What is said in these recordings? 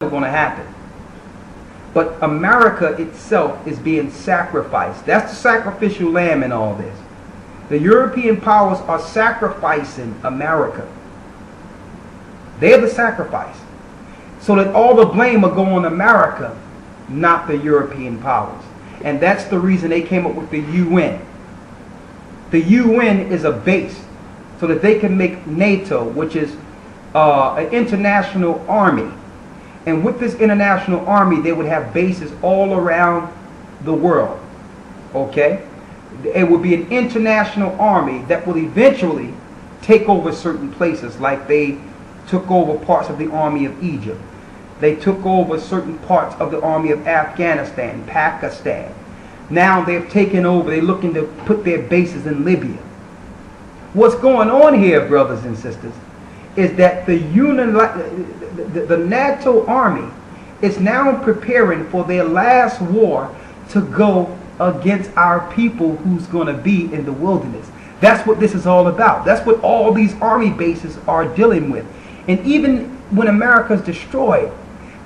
going to happen. But America itself is being sacrificed. That's the sacrificial lamb in all this. The European powers are sacrificing America. They're the sacrifice. So that all the blame will go on America, not the European powers. And that's the reason they came up with the UN. The UN is a base so that they can make NATO, which is an international army. And with this international army, they would have bases all around the world. Okay? It would be an international army that will eventually take over certain places, like they took over parts of the army of Egypt. They took over certain parts of the army of Afghanistan, Pakistan. Now they've taken over, they're looking to put their bases in Libya. What's going on here, brothers and sisters, is that the NATO army is now preparing for their last war to go against our people who's going to be in the wilderness. That's what this is all about. That's what all these army bases are dealing with. And even when America's destroyed,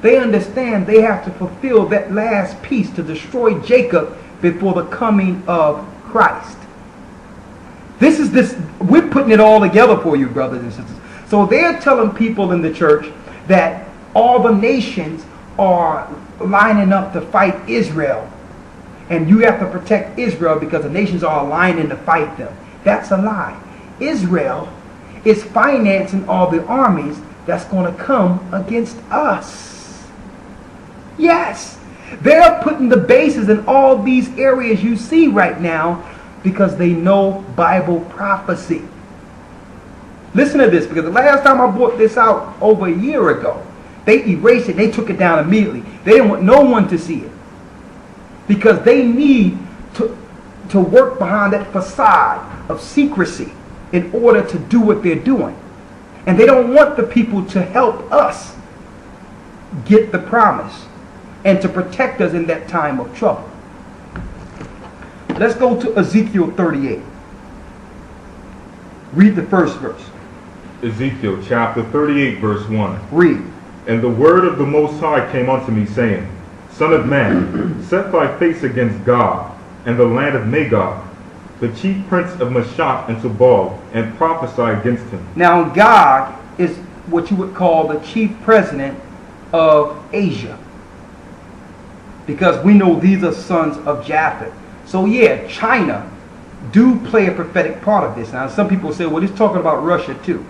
they understand they have to fulfill that last piece to destroy Jacob before the coming of Christ. We're putting it all together for you, brothers and sisters. So they're telling people in the church that all the nations are lining up to fight Israel. And you have to protect Israel because the nations are aligning to fight them. That's a lie. Israel is financing all the armies that's going to come against us. Yes. They're putting the bases in all these areas you see right now because they know Bible prophecy. Listen to this, because the last time I brought this out over a year ago, they erased it. They took it down immediately. They didn't want no one to see it. Because they need to work behind that facade of secrecy in order to do what they're doing. And they don't want the people to help us get the promise and to protect us in that time of trouble. Let's go to Ezekiel 38. Read the first verse. Ezekiel chapter 38 verse 1. Read. And the word of the Most High came unto me, saying, Son of man, set thy face against Gog, and the land of Magog, the chief prince of Meshach and Tubal, and prophesy against him. Now Gog is what you would call the chief president of Asia, because we know these are sons of Japheth. So yeah, China do play a prophetic part of this. Now some people say, well, it's talking about Russia too.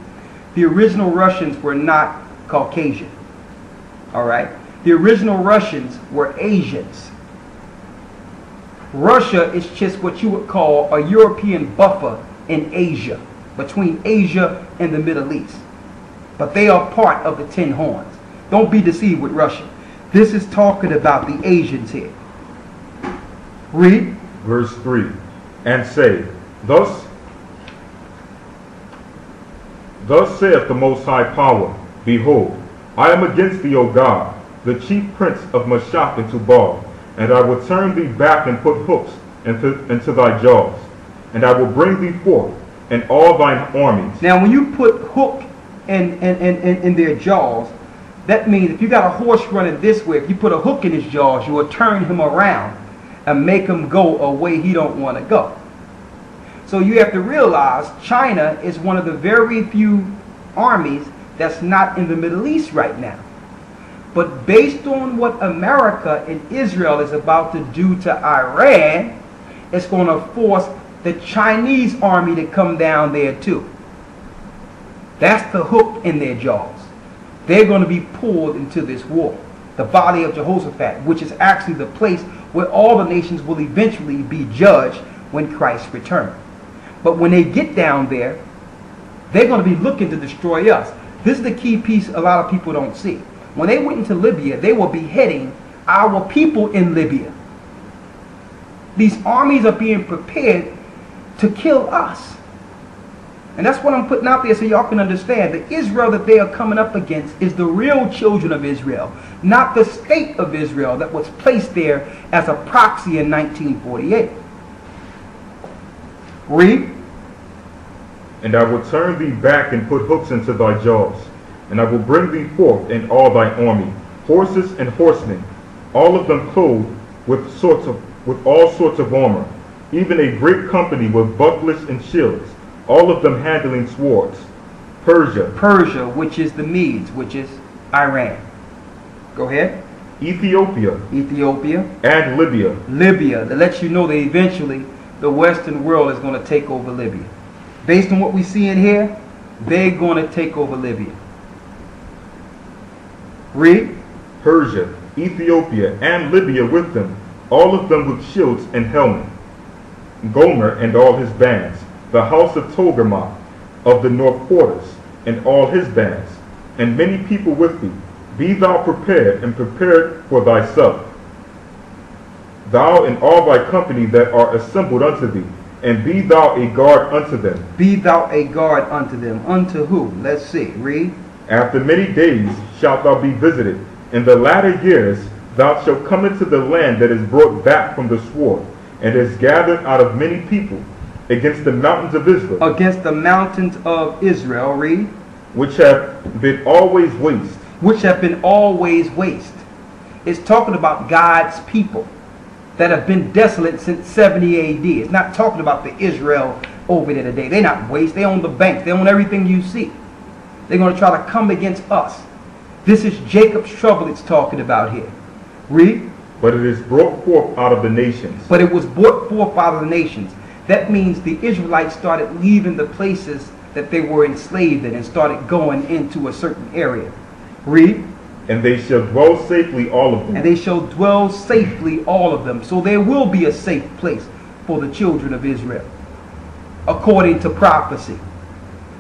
The original Russians were not Caucasian. All right? The original Russians were Asians. Russia is just what you would call a European buffer in Asia, between Asia and the Middle East. But they are part of the 10 horns. Don't be deceived with Russia. This is talking about the Asians here. Read. Verse 3. And say, Thus saith the Most High Power, Behold, I am against thee, O God, the chief prince of Meshach and Tubal, and I will turn thee back and put hooks into thy jaws, and I will bring thee forth and all thine armies. Now when you put hook in their jaws, that means if you got a horse running this way, if you put a hook in his jaws, you will turn him around and make him go a way he don't want to go. So you have to realize China is one of the very few armies that's not in the Middle East right now. But based on what America and Israel is about to do to Iran, it's going to force the Chinese army to come down there too. That's the hook in their jaws. They're going to be pulled into this war. The valley of Jehoshaphat, which is actually the place where all the nations will eventually be judged when Christ returns. But when they get down there, they're going to be looking to destroy us. This is the key piece a lot of people don't see. When they went into Libya, they were beheading our people in Libya. These armies are being prepared to kill us. And that's what I'm putting out there so y'all can understand. The Israel that they are coming up against is the real children of Israel, not the state of Israel that was placed there as a proxy in 1948. Read. And I will turn thee back and put hooks into thy jaws, and I will bring thee forth and all thy army horses and horsemen, all of them clothed with all sorts of armor, even a great company with bucklers and shields, all of them handling swords. Persia, Persia, which is the Medes, which is Iran. Go ahead. Ethiopia, Ethiopia, and Libya. Libya. That lets you know that eventually the Western world is going to take over Libya. Based on what we see in here, they're going to take over Libya. Read. Persia, Ethiopia, and Libya with them, all of them with shields and helmets. Gomer and all his bands, the house of Togarmah of the north quarters, and all his bands, and many people with thee. Be thou prepared, and prepared for thyself, thou and all thy company that are assembled unto thee, and be thou a guard unto them. Be thou a guard unto them. Unto who? Let's see. Read. After many days shalt thou be visited. In the latter years thou shalt come into the land that is brought back from the sword, and is gathered out of many people, against the mountains of Israel. Against the mountains of Israel. Read. Which have been always waste. Which have been always waste. It's talking about God's people that have been desolate since 70 AD. It's not talking about the Israel over there today. They're not waste. They own the banks. They own everything you see. They're going to try to come against us. This is Jacob's trouble it's talking about here. Read. But it is brought forth out of the nations. But it was brought forth out of the nations. That means the Israelites started leaving the places that they were enslaved in and started going into a certain area. Read. And they shall dwell safely, all of them. And they shall dwell safely, all of them. So there will be a safe place for the children of Israel, according to prophecy.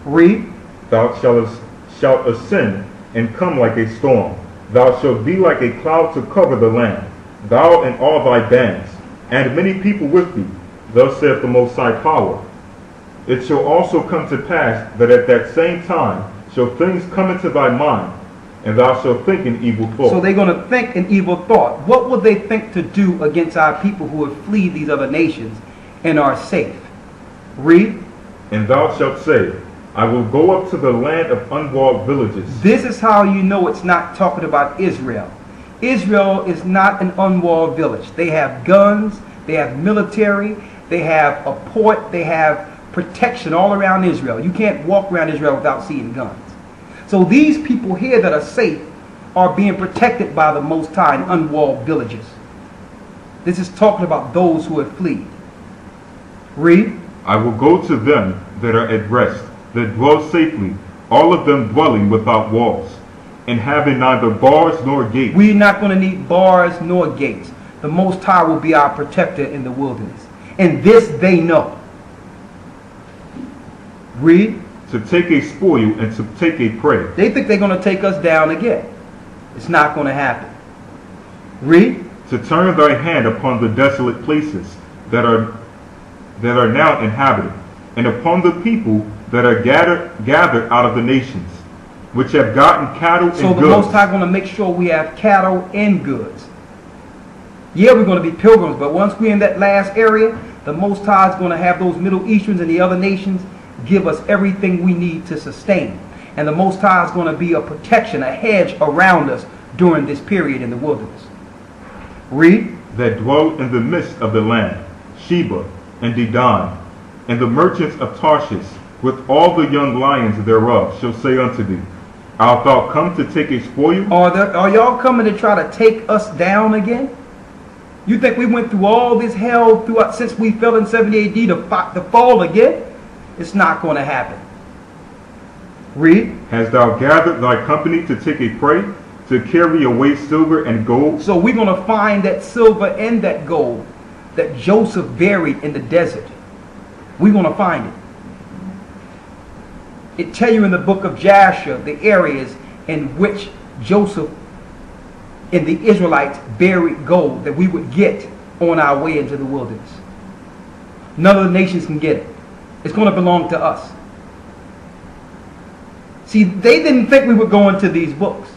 Read. Thou shalt ascend and come like a storm. Thou shalt be like a cloud to cover the land, thou and all thy bands, and many people with thee. Thus saith the Most High Power. It shall also come to pass that at that same time shall things come into thy mind, and thou shalt think an evil thought. So they're going to think an evil thought. What would they think to do against our people who have fled these other nations and are safe? Read. And thou shalt say, I will go up to the land of unwalled villages. This is how you know it's not talking about Israel. Israel is not an unwalled village. They have guns, they have military, they have a port, they have protection all around Israel. You can't walk around Israel without seeing guns. So these people here that are safe are being protected by the Most High in unwalled villages. This is talking about those who have fled. Read. I will go to them that are at rest, that dwell safely, all of them dwelling without walls, and having neither bars nor gates. We're not going to need bars nor gates. The Most High will be our protector in the wilderness. And this they know. Read. To take a spoil and to take a prey. They think they're going to take us down again. It's not going to happen. Read. To turn thy hand upon the desolate places that are now inhabited, and upon the people that are gathered out of the nations, which have gotten cattle and goods. So the Most High going to make sure we have cattle and goods. Yeah, we're going to be pilgrims, but once we're in that last area, the Most High is going to have those Middle Easterns and the other nations give us everything we need to sustain. And the Most High is going to be a protection, a hedge around us during this period in the wilderness. Read. That dwell in the midst of the land, Sheba and Dedan, and the merchants of Tarshish, with all the young lions thereof, shall say unto thee, Art thou come to take a spoil? Are y'all coming to try to take us down again? You think we went through all this hell throughout since we fell in 70 AD to fall again? It's not going to happen. Read. Hast thou gathered thy company to take a prey, to carry away silver and gold? So we're going to find that silver and that gold that Joseph buried in the desert. We're going to find it. It tells you in the book of Jasher the areas in which Joseph and the Israelites buried gold that we would get on our way into the wilderness. None of the nations can get it. It's going to belong to us. See, they didn't think we would go into these books.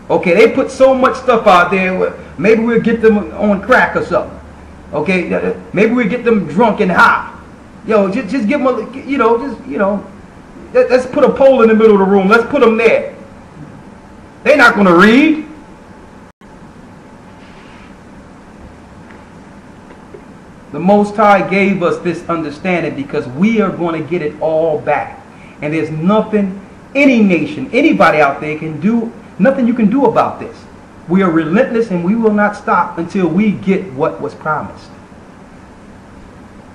Okay, they put so much stuff out there. Maybe we'll get them on crack or something. Okay, maybe we'll get them drunk and high. Yo, just give them a, let's put a pole in the middle of the room. Let's put them there. They're not going to read. The Most High gave us this understanding because we are going to get it all back. And there's nothing any nation, anybody out there can do, nothing you can do about this. We are relentless and we will not stop until we get what was promised.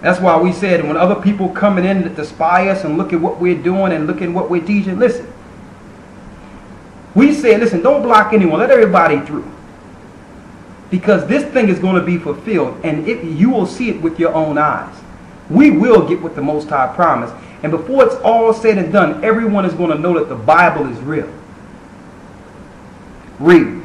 That's why we said when other people coming in to spy us and look at what we're doing and look at what we're teaching, listen. We said, listen, don't block anyone. Let everybody through. Because this thing is going to be fulfilled and you will see it with your own eyes. We will get what the Most High promised. And before it's all said and done, everyone is going to know that the Bible is real. Read.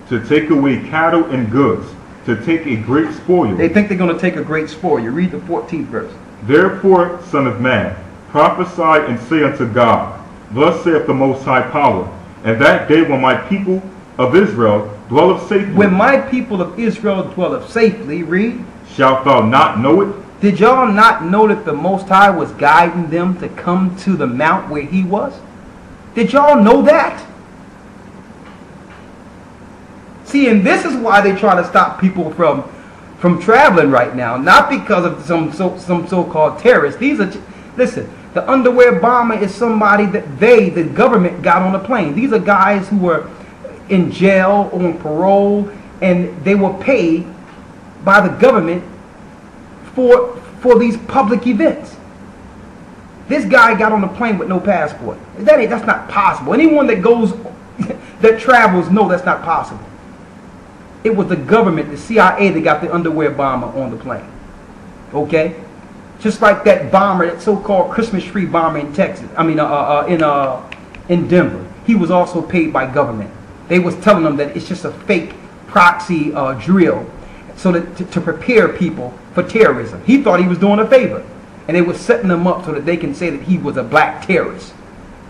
To take away cattle and goods, to take a great spoil. They think they're going to take a great spoil. You read the 14th verse. Therefore, son of man, prophesy and say unto God, thus saith the Most High Power, and that day when my people of Israel dwelleth safely. When my people of Israel dwelleth safely, read. Shalt thou not know it? Did y'all not know that the Most High was guiding them to come to the mount where he was? Did y'all know that? See, and this is why they try to stop people from traveling right now. Not because of some so-called terrorists. These are, listen, the underwear bomber is somebody that the government, got on a plane. These are guys who were in jail or on parole, and they were paid by the government for these public events. This guy got on a plane with no passport. That's not possible. Anyone that goes, that travels, know that's not possible. It was the government, the CIA, that got the underwear bomber on the plane. Okay? Just like that bomber, that so-called Christmas tree bomber in Texas. I mean, in Denver. He was also paid by government. They was telling them that it's just a fake proxy drill, so that to prepare people for terrorism. He thought he was doing a favor, and they were setting them up so that they can say that he was a black terrorist.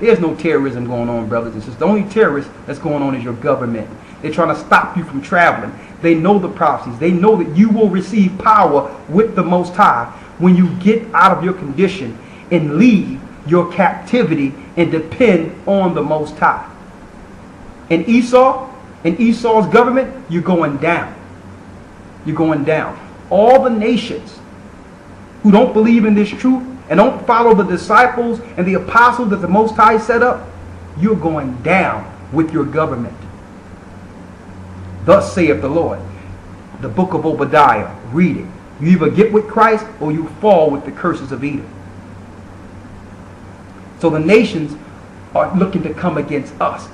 There's no terrorism going on, brothers and sisters. The only terrorist that's going on is your government. They're trying to stop you from traveling. They know the prophecies. They know that you will receive power with the Most High when you get out of your condition and leave your captivity and depend on the Most High. In Esau's government, you're going down. You're going down. All the nations who don't believe in this truth and don't follow the disciples and the apostles that the Most High set up, you're going down with your government. Thus saith the Lord. The book of Obadiah. Read it. You either get with Christ or you fall with the curses of Edom. So the nations are looking to come against us.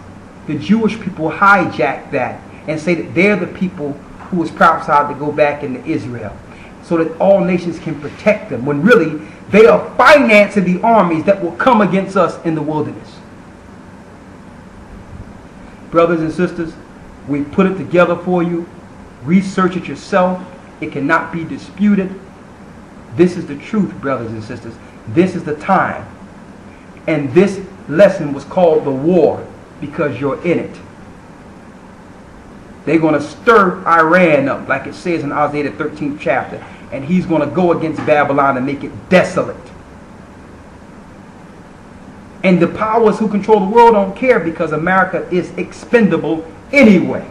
The Jewish people hijack that and say that they're the people who was prophesied to go back into Israel, so that all nations can protect them, when really they are financing the armies that will come against us in the wilderness. Brothers and sisters, we put it together for you. Research it yourself. It cannot be disputed. This is the truth, brothers and sisters. This is the time. And this lesson was called the war because you're in it. They're going to stir Iran up, like it says in Isaiah the 13th chapter. And he's going to go against Babylon and make it desolate. And the powers who control the world don't care, because America is expendable anyway.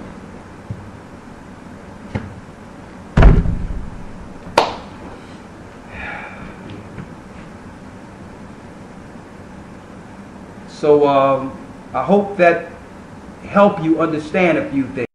So I hope that help you understand a few things.